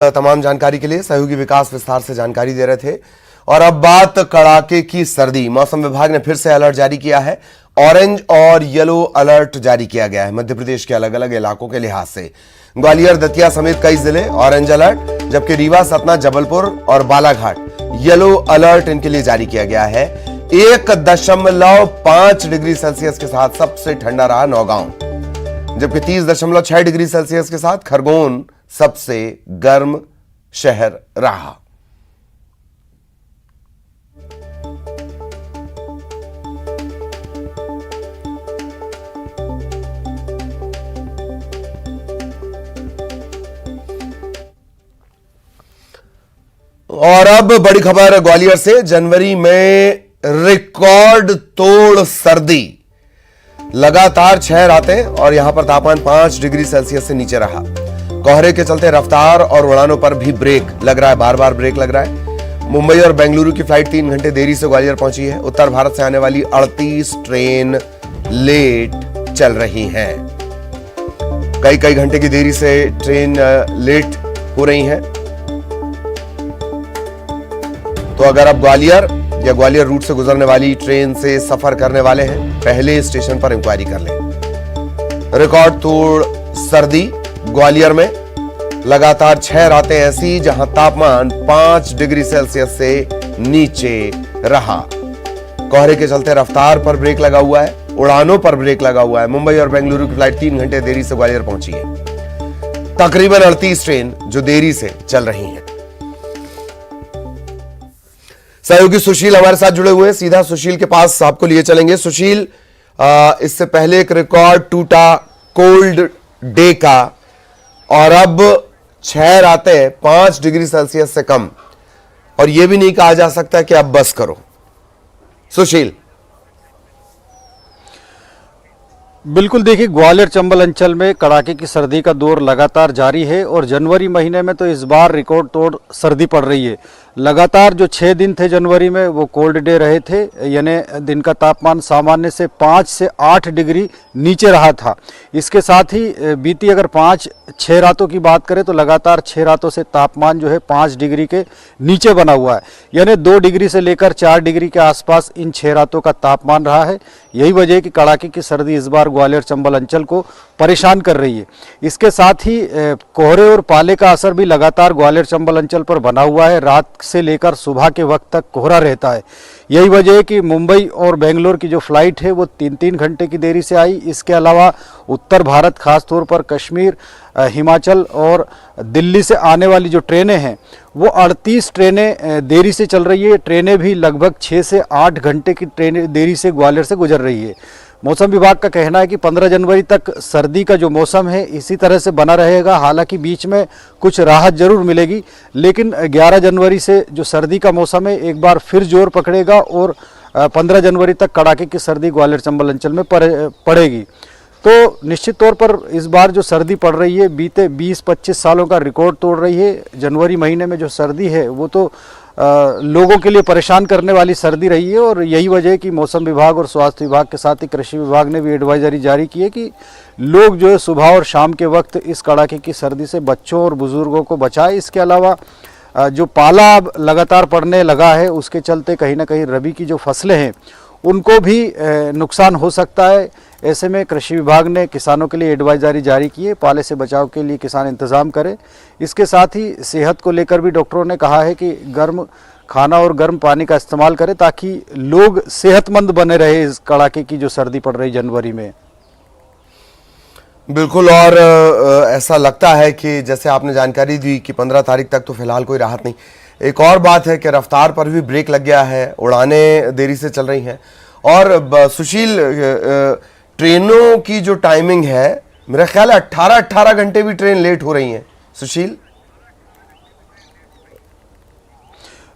तमाम जानकारी के लिए सहयोगी विकास विस्तार से जानकारी दे रहे थे। और अब बात कड़ाके की सर्दी। मौसम विभाग ने फिर से अलर्ट जारी किया है। ऑरेंज और येलो अलर्ट जारी किया गया है मध्य प्रदेश के अलग अलग इलाकों के लिहाज से। ग्वालियर, दतिया समेत कई जिले ऑरेंज अलर्ट, जबकि रीवा, सतना, जबलपुर और बालाघाट येलो अलर्ट इनके लिए जारी किया गया है। 1.5 डिग्री सेल्सियस के साथ सबसे ठंडा रहा नौगांव, जबकि 30.6 डिग्री सेल्सियस के साथ खरगोन सबसे गर्म शहर रहा। और अब बड़ी खबर ग्वालियर से। जनवरी में रिकॉर्ड तोड़ सर्दी, लगातार 6 रातें और यहां पर तापमान 5 डिग्री सेल्सियस से नीचे रहा। कोहरे के चलते रफ्तार और उड़ानों पर भी ब्रेक लग रहा है, बार बार ब्रेक लग रहा है। मुंबई और बेंगलुरु की फ्लाइट 3 घंटे देरी से ग्वालियर पहुंची है। उत्तर भारत से आने वाली 38 ट्रेन लेट चल रही हैं। कई घंटे की देरी से ट्रेन लेट हो रही हैं। तो अगर आप ग्वालियर या ग्वालियर रूट से गुजरने वाली ट्रेन से सफर करने वाले हैं, पहले स्टेशन पर इंक्वायरी कर लें। रिकॉर्ड तोड़ सर्दी ग्वालियर में, लगातार 6 रातें ऐसी जहां तापमान 5 डिग्री सेल्सियस से नीचे रहा। कोहरे के चलते रफ्तार पर ब्रेक लगा हुआ है, उड़ानों पर ब्रेक लगा हुआ है। मुंबई और बेंगलुरु की फ्लाइट 3 घंटे देरी से ग्वालियर पहुंची है। तकरीबन 38 ट्रेन जो देरी से चल रही हैं। सहयोगी सुशील हमारे साथ जुड़े हुए हैं, सीधा सुशील के पास आपको लिए चलेंगे। सुशील, इससे पहले एक रिकॉर्ड टूटा कोल्ड डे का, और अब 6 रातें 5 डिग्री सेल्सियस से कम, और यह भी नहीं कहा जा सकता कि अब बस करो। सुशील, बिल्कुल देखिए, ग्वालियर चंबल अंचल में कड़ाके की सर्दी का दौर लगातार जारी है और जनवरी महीने में तो इस बार रिकॉर्ड तोड़ सर्दी पड़ रही है। लगातार जो 6 दिन थे जनवरी में वो कोल्ड डे रहे थे, यानी दिन का तापमान सामान्य से 5 से 8 डिग्री नीचे रहा था। इसके साथ ही बीती अगर 5-6 रातों की बात करें तो लगातार 6 रातों से तापमान जो है 5 डिग्री के नीचे बना हुआ है, यानी 2 डिग्री से लेकर 4 डिग्री के आसपास इन 6 रातों का तापमान रहा है। यही वजह है कि कड़ाके की सर्दी इस बार ग्वालियर चंबल अंचल को परेशान कर रही है। इसके साथ ही कोहरे और पाले का असर भी लगातार ग्वालियर चंबल अंचल पर बना हुआ है। रात से लेकर सुबह के वक्त तक कोहरा रहता है। यही वजह है कि मुंबई और बेंगलोर की जो फ्लाइट है वो 3-3 घंटे की देरी से आई। इसके अलावा उत्तर भारत, खासतौर पर कश्मीर, हिमाचल और दिल्ली से आने वाली जो ट्रेनें हैं वो 38 ट्रेनें देरी से चल रही है। ट्रेनें भी लगभग 6 से 8 घंटे की ट्रेनें देरी से ग्वालियर से गुजर रही है। मौसम विभाग का कहना है कि 15 जनवरी तक सर्दी का जो मौसम है इसी तरह से बना रहेगा। हालांकि बीच में कुछ राहत जरूर मिलेगी, लेकिन 11 जनवरी से जो सर्दी का मौसम है एक बार फिर जोर पकड़ेगा और 15 जनवरी तक कड़ाके की सर्दी ग्वालियर चंबल अंचल में पड़ेगी। तो निश्चित तौर पर इस बार जो सर्दी पड़ रही है बीते 20-25 सालों का रिकॉर्ड तोड़ रही है। जनवरी महीने में जो सर्दी है वो तो लोगों के लिए परेशान करने वाली सर्दी रही है, और यही वजह है कि मौसम विभाग और स्वास्थ्य विभाग के साथ ही कृषि विभाग ने भी एडवाइजरी जारी की है कि लोग जो है सुबह और शाम के वक्त इस कड़ाके की सर्दी से बच्चों और बुजुर्गों को बचाए। इसके अलावा जो पाला अब लगातार पड़ने लगा है उसके चलते कहीं ना कहीं रबी की जो फसलें हैं उनको भी नुकसान हो सकता है। ऐसे में कृषि विभाग ने किसानों के लिए एडवाइजरी जारी की है, पाले से बचाव के लिए किसान इंतजाम करें। इसके साथ ही सेहत को लेकर भी डॉक्टरों ने कहा है कि गर्म खाना और गर्म पानी का इस्तेमाल करें ताकि लोग सेहतमंद बने रहे इस कड़ाके की जो सर्दी पड़ रही जनवरी में। बिल्कुल, और ऐसा लगता है कि जैसे आपने जानकारी दी कि 15 तारीख तक तो फिलहाल कोई राहत नहीं। एक और बात है कि रफ्तार पर भी ब्रेक लग गया है, उड़ानें देरी से चल रही हैं। और सुशील, ट्रेनों की जो टाइमिंग है मेरा ख्याल है 18 घंटे भी ट्रेन लेट हो रही हैं। सुशील,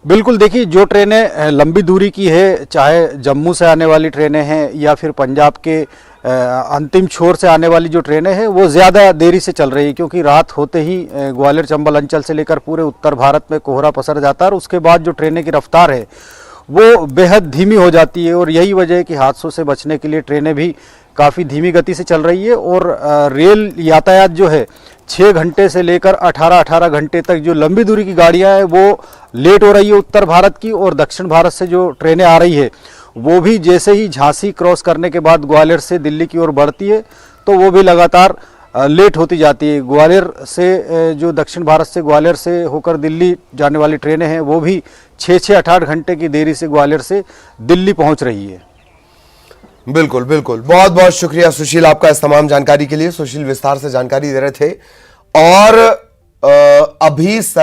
बिल्कुल देखिए, जो ट्रेनें लंबी दूरी की है, चाहे जम्मू से आने वाली ट्रेनें हैं या फिर पंजाब के अंतिम छोर से आने वाली जो ट्रेनें हैं वो ज़्यादा देरी से चल रही है, क्योंकि रात होते ही ग्वालियर चंबल अंचल से लेकर पूरे उत्तर भारत में कोहरा पसर जाता है और उसके बाद जो ट्रेनें की रफ्तार है वो बेहद धीमी हो जाती है। और यही वजह है कि हादसों से बचने के लिए ट्रेनें भी काफ़ी धीमी गति से चल रही है। और रेल यातायात जो है 6 घंटे से लेकर 18 घंटे तक जो लंबी दूरी की गाड़ियां हैं वो लेट हो रही है उत्तर भारत की, और दक्षिण भारत से जो ट्रेनें आ रही है वो भी जैसे ही झांसी क्रॉस करने के बाद ग्वालियर से दिल्ली की ओर बढ़ती है तो वो भी लगातार लेट होती जाती है। ग्वालियर से जो दक्षिण भारत से ग्वालियर से होकर दिल्ली जाने वाली ट्रेनें हैं वो भी 6-8 घंटे की देरी से ग्वालियर से दिल्ली पहुंच रही है। बिल्कुल बिल्कुल, बहुत बहुत शुक्रिया सुशील आपका इस तमाम जानकारी के लिए। सुशील विस्तार से जानकारी दे रहे थे। और अभी